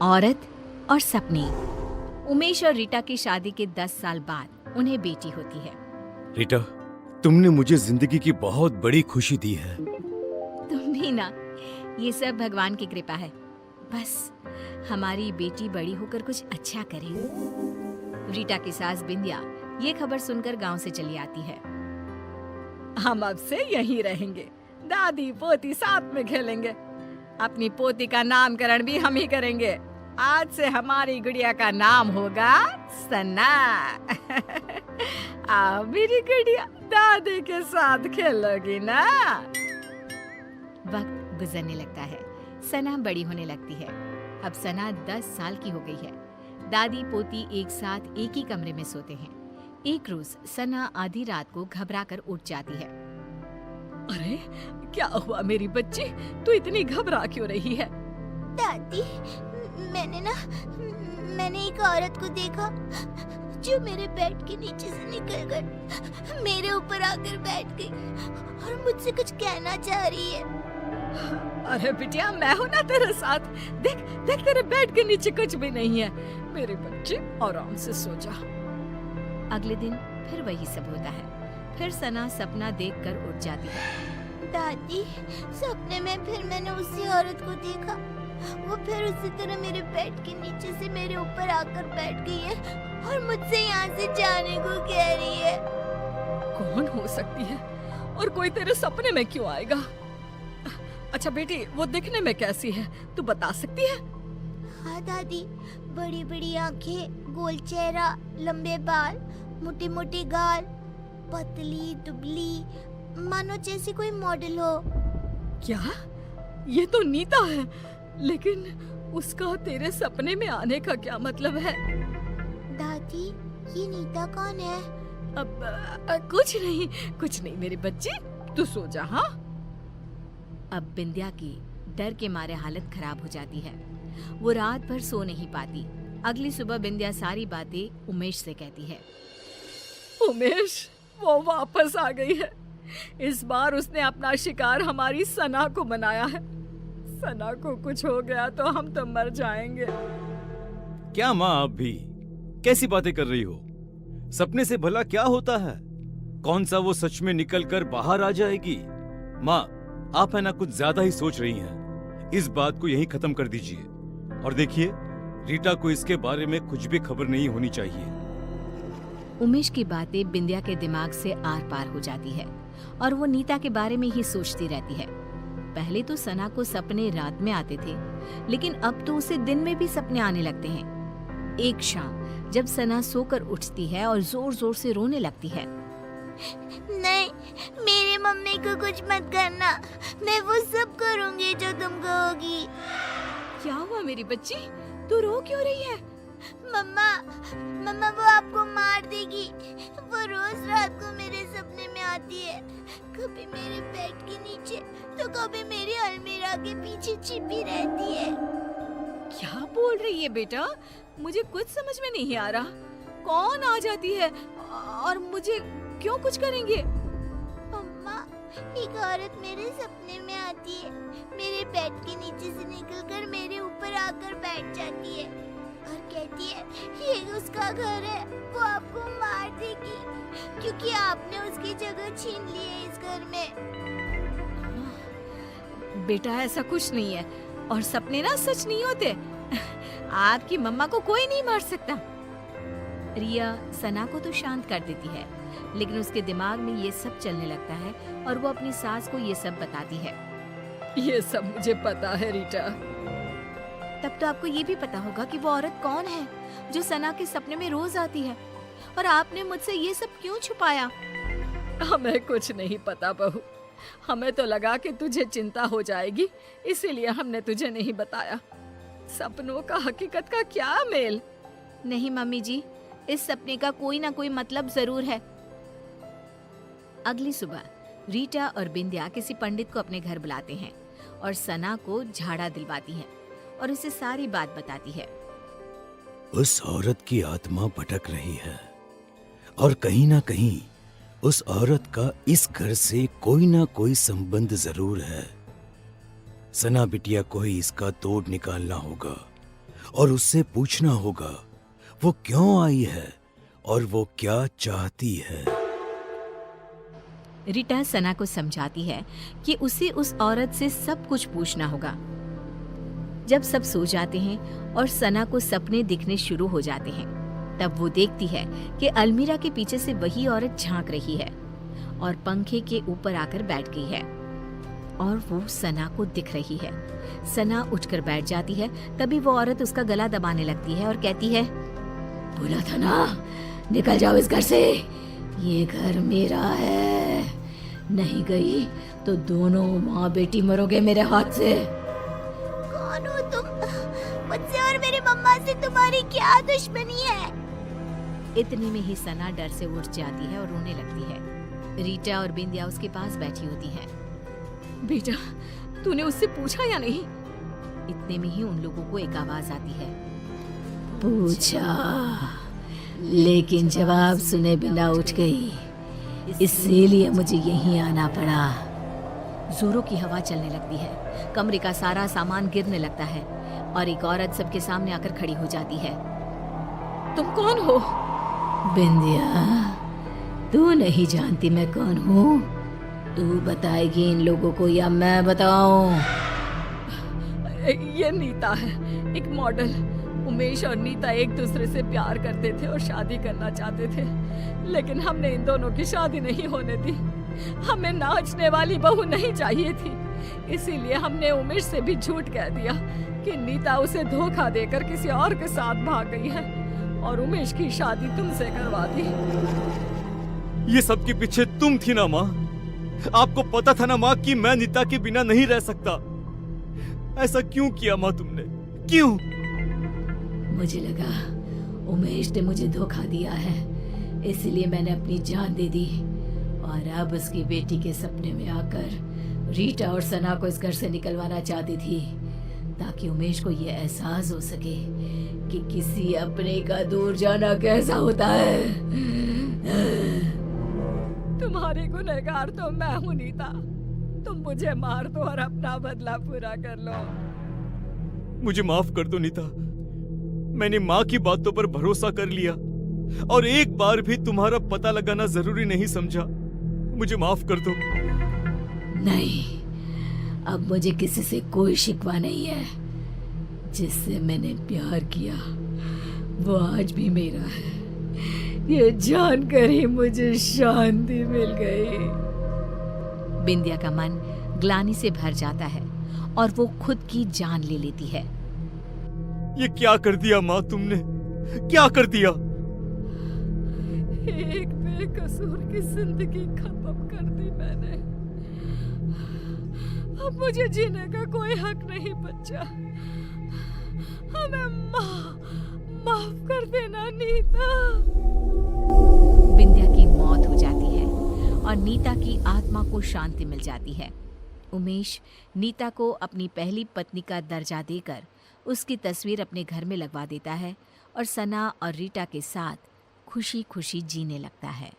औरत और सपने। उमेश और रीटा की शादी के 10 साल बाद उन्हें बेटी होती है। रीटा, तुमने मुझे जिंदगी की बहुत बड़ी खुशी दी है। तुम भी ना। ये सब भगवान की कृपा है। बस हमारी बेटी बड़ी होकर कुछ अच्छा करे। रीटा की सास बिंदिया ये खबर सुनकर गांव से चली आती है। हम अब से यहीं रहेंगे, दादी पोती साथ में खेलेंगे। अपनी पोती का नामकरण भी हम ही करेंगे। आज से हमारी गुड़िया का नाम होगा सना। आओ मेरी गुड़िया, दादी के साथ खेलोगी ना। वक्त गुजरने लगता है। सना बड़ी होने लगती है। अब सना 10 साल की हो गई है। दादी पोती एक साथ एक ही कमरे में सोते हैं। एक रोज सना आधी रात को घबराकर उठ जाती है। अरे क्या हुआ मेरी बच्ची, तू इतनी घबरा क्यों रही है? दादी, मैंने एक औरत को देखा जो मेरे बेड के नीचे से निकलकर मेरे ऊपर आकर बैठ गई और मुझसे कुछ कहना चाह रही है। अरे बिटिया, मैं हूँ ना तेरे साथ। देख देख, तेरे बेड के नीचे कुछ भी नहीं है। मेरी बच्ची आराम से सो जा। अगले दिन फिर वही सब होता है। फिर सना सपना देखकर उठ जाती है। दादी, सपने में फिर मैंने उसी औरत को देखा। वो फिर उसी तरह मेरे बेड के नीचे से मेरे ऊपर आकर बैठ गई है और मुझसे यहाँ से जाने को कह रही है। कौन हो सकती है और कोई तेरे सपने में क्यों आएगा? अच्छा बेटी, वो दिखने में कैसी है, तू बता सकती है? हाँ दादी, बड़ी बड़ी आंखें, गोल चेहरा, लंबे बाल, मोटे मोटे गाल, पतली दुबली, मानो जैसी कोई मॉडल हो। क्या? ये तो नीता है, लेकिन उसका तेरे सपने में आने का क्या मतलब है? दादी, ये नीता कौन है? अब कुछ नहीं मेरी बच्ची, तू सो जा। हाँ, अब बिंदिया की डर के मारे हालत खराब हो जाती है। वो रात भर सो नहीं पाती। अगली सुबह बिंदिया सारी बातें उमेश से कहती है। उमेश, वो वापस आ गई है। इस बार उसने अपना शिकार हमारी सना को बनाया है। सना को कुछ हो गया तो हम तो मर जाएंगे। क्या माँ, आप भी कैसी बातें कर रही हो? सपने से भला क्या होता है? कौन सा वो सच में निकल कर बाहर आ जाएगी? माँ, आप है ना कुछ ज्यादा ही सोच रही हैं। इस बात को यहीं खत्म कर दीजिए। और देखिए, रीटा को इसके बारे में कुछ भी खबर नहीं होनी चाहिए। उमेश की बातें बिंदिया के दिमाग से आर पार हो जाती है और वो नीता के बारे में ही सोचती रहती है। पहले तो सना को सपने रात में आते थे, लेकिन अब तो उसे दिन में भी सपने आने लगते हैं। एक शाम जब सना सोकर उठती है और जोर जोर से रोने लगती है। नहीं, मेरी मम्मी को कुछ मत करना। मैं वो सब करूंगी जो तुम कहोगी। क्या हुआ मेरी बच्ची, तू रो क्यों रही है? मम्मा वो आपको मार देगी। वो रोज रात को मेरे सपने में आती है, कभी मेरे बेड के नीचे तो कभी मेरी अलमीरा के पीछे छिपी रहती है। क्या बोल रही है बेटा? मुझे कुछ समझ में नहीं आ रहा। कौन आ जाती है और मुझे क्यों कुछ करेंगे? मम्मा, एक औरत मेरे सपने में आती है, मेरे बेड के नीचे से निकलकर मेरे ऊपर आकर बैठ जाती है और कहती है ये उसका घर है, वो आपको मार देगी क्योंकि आपने उसकी जगह छीन ली है इस घर में। बेटा, ऐसा कुछ नहीं है और सपने ना सच नहीं होते। आपकी मम्मा को कोई नहीं मार सकता। रिया सना को तो शांत कर देती है, लेकिन उसके दिमाग में ये सब चलने लगता है और वो अपनी सास को ये सब बताती है। ये सब मुझे पता है रीटा। तब तो आपको ये भी पता होगा कि वो औरत कौन है जो सना के सपने में रोज आती है, और आपने मुझसे ये सब क्यों छुपाया? हमें कुछ नहीं पता बहू। हमें तो लगा कि तुझे चिंता हो जाएगी, इसीलिए हमने तुझे नहीं बताया। सपनों का हकीकत का क्या मेल? नहीं मम्मी जी, इस सपने का कोई ना कोई मतलब जरूर है। अगली सुबह रीटा और बिंदिया किसी पंडित को अपने घर बुलाते हैं और सना को झाड़ा दिलवाती हैं और उसे सारी बात बताती है। उस औरत की आत्मा भटक रही है और कहीं ना कहीं उस औरत का इस घर से कोई ना कोई संबंध जरूर है। सना बिटिया को ही इसका तोड़ निकालना होगा और उससे पूछना होगा वो क्यों आई है और वो क्या चाहती है। रीटा सना को समझाती है कि उसे उस औरत से सब कुछ पूछना होगा। जब सब सो जाते हैं और सना को सपने दिखने शुरू हो जाते हैं, तब वो देखती है कि अलमीरा के पीछे से वही औरत झांक रही है और पंखे के ऊपर आकर बैठ गई है और वो सना को दिख रही है। सना उठकर बैठ जाती है। तभी वो औरत उसका गला दबाने लगती है और कहती है, बोला था ना, निकल जाओ इस घर से, ये घर मेरा है, नहीं गई तो दोनों माँ बेटी मरोगे मेरे हाथ से। कौन हो तुम? मुझसे और मेरी मम्मा से तुम्हारी क्या दुश्मनी है? इतने में ही सना डर से उठ जाती है और रोने लगती है। रीटा और बिंदिया उसके पास बैठी होती हैं। बेटा, तूने उससे पूछा या नहीं? इतने में ही उन लोगों को एक आवाज आती है, पूछा, लेकिन जवाब सुने बिना उठ गई, इसीलिए मुझे यहीं आना पड़ा। जोरों की हवा चलने लगती है, कमरे का सारा सामान गिरने लगता है और एक औरत सबके सामने आकर खड़ी हो जाती है। तुम कौन हो? बिंदिया, तू नहीं जानती मैं कौन हूँ? तू बताएगी इन लोगों को या मैं बताऊं? ये नीता है, एक मॉडल। उमेश और नीता एक दूसरे से प्यार करते थे और शादी करना चाहते थे, लेकिन हमने इन दोनों की शादी नहीं होने दी। हमें नाचने वाली बहू नहीं चाहिए थी, इसीलिए हमने उमेश से भी झूठ कह दिया कि नीता उसे धोखा देकर किसी और के साथ भाग गई है और उमेश की शादी तुमसे करवा दी। ये सब के पीछे तुम थी ना माँ? आपको पता था ना माँ कि मैं नीता के बिना नहीं रह सकता। ऐसा क्यों किया माँ तुमने? क्यों? मुझे लगा उमेश ने मुझे धोखा दिया है, इसलिए मैंने अपनी जान दे दी और अब उसकी बेटी के सपने में आकर रीटा और सना को इस घर से निकलवाना चाहती थी, ताकि उमेश को ये एहसास हो सके कि किसी अपने का दूर जाना कैसा होता है। तुम्हारी गुनहगार तो मैं हूँ नीता, तुम मुझे मार दो और अपना बदला पूरा कर लो। मुझे माफ कर दो नीता, मैंने माँ की बातों पर भरोसा कर लिया और एक बार भी तुम्हारा पता लगाना जरूरी नहीं समझा। मुझे माफ कर दो। नहीं, अब मुझे किसी से कोई शिकवा नहीं है। जिससे मैंने प्यार किया वो आज भी मेरा है। ये जानकर ही मुझे शांति मिल गई। बिंदिया का मन ग्लानि से भर जाता है और वो खुद की जान ले लेती है। ये क्या कर दिया माँ तुमने? क्या कर दिया? एक बेकसूर की जिंदगी खत्म कर दी मैंने। अब मुझे जीने का कोई हक नहीं बचा। हमें माफ कर देना नीता। बिंदिया की मौत हो जाती है और नीता की आत्मा को शांति मिल जाती है। उमेश नीता को अपनी पहली पत्नी का दर्जा देकर उसकी तस्वीर अपने घर में लगवा देता है और सना और रीटा के साथ खुशी खुशी जीने लगता है।